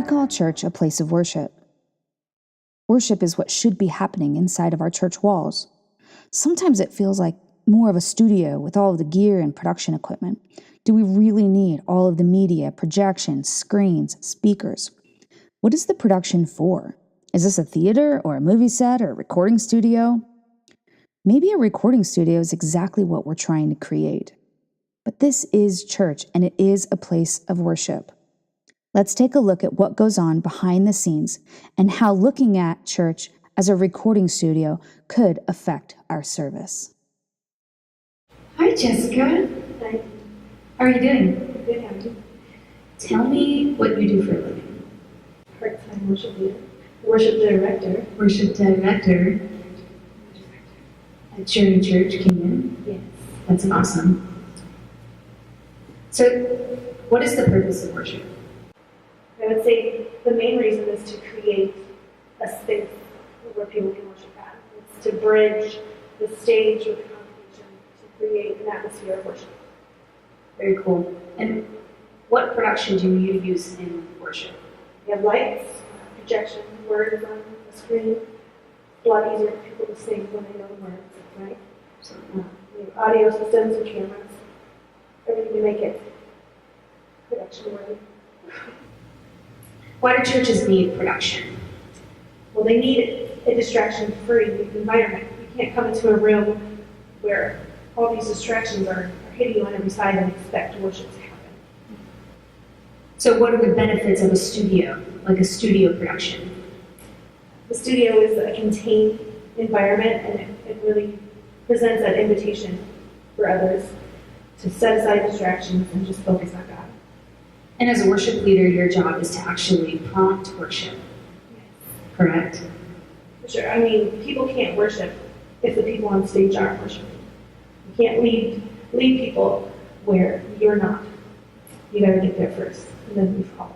call church a place of worship. Worship is what should be happening inside of our church walls. Sometimes it feels like more of a studio with all of the gear and production equipment. Do we really need all of the media, projections, screens, speakers? What is the production for? Is this a theater or a movie set or a recording studio? Maybe a recording studio is exactly what we're trying to create. But this is church, and it is a place of worship. Let's take a look at what goes on behind the scenes and how looking at church as a recording studio could affect our service. Hi, Jessica. Hi. How are you doing? Good, how are you? Tell me what you do for a living. Part-time worship leader. Worship director. Worship director at Cherry Church, Kingman. Yes. That's awesome. So, what is the purpose of worship? I would say the main reason is to create a space where people can worship God. It's to bridge the stage with the congregation to create an atmosphere of worship. Very cool. And what production do you use in worship? We have lights, projection, words on the screen. It's a lot easier for people to sing when they know the words, right? So, We have audio systems and cameras. Everything to make it production worthy. why do churches need production? Well, they need a distraction-free environment. You can't come into a room where all these distractions are hitting you on every side and expect worship to happen. So, what are the benefits of a studio, like a studio production? The studio is a contained environment, and it really presents that invitation for others to set aside distractions and just focus on God. And as a worship leader, your job is to actually prompt worship, correct? For sure. I mean, people can't worship if the people on stage aren't worshiping. You can't lead people where you're not. You got to get there first, and then we follow.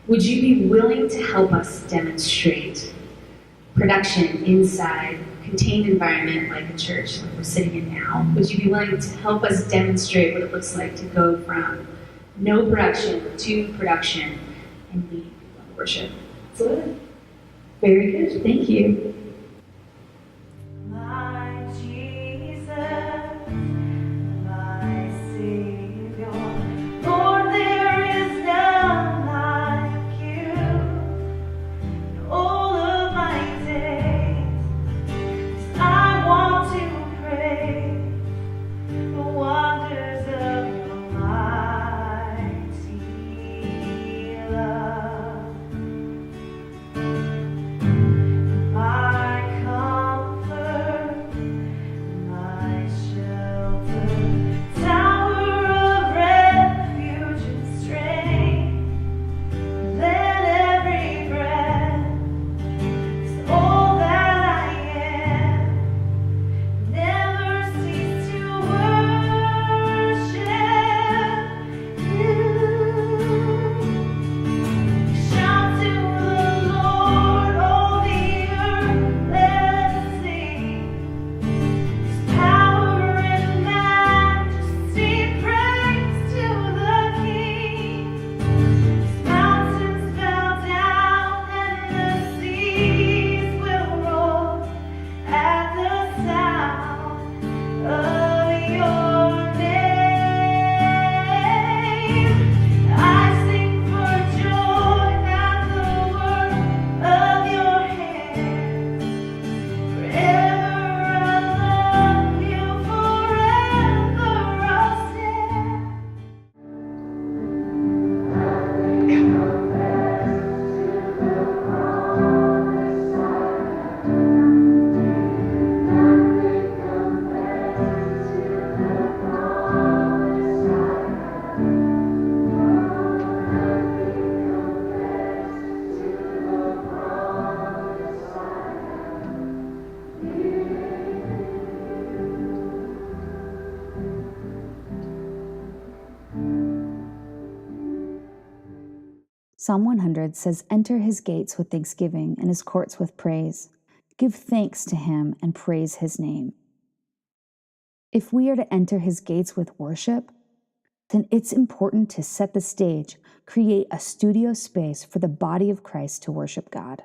Would you be willing to help us demonstrate production inside a contained environment like a church, like we're sitting in now? Would you be willing to help us demonstrate what it looks like to go from no production to production and lead people in worship? Absolutely. Very good. Thank you. My Jesus, my Savior, Lord, there is none like you. In all of my days, I want to praise the wonders of your mighty love. My comfort, my shelter, tower of refuge and strength. Let every breath is all that I am. Never cease to worship you. Shout to the Lord, all the earth, let us sing. His power and majesty, praise to the King. His mountains bow down and the seas will roar at the sound of your name. I sing for joy at the work of your hands. Forever I love you, forever I'll stand. Psalm 100 says, "Enter his gates with thanksgiving and his courts with praise. Give thanks to him and praise his name." If we are to enter his gates with worship, then it's important to set the stage, create a studio space for the body of Christ to worship God.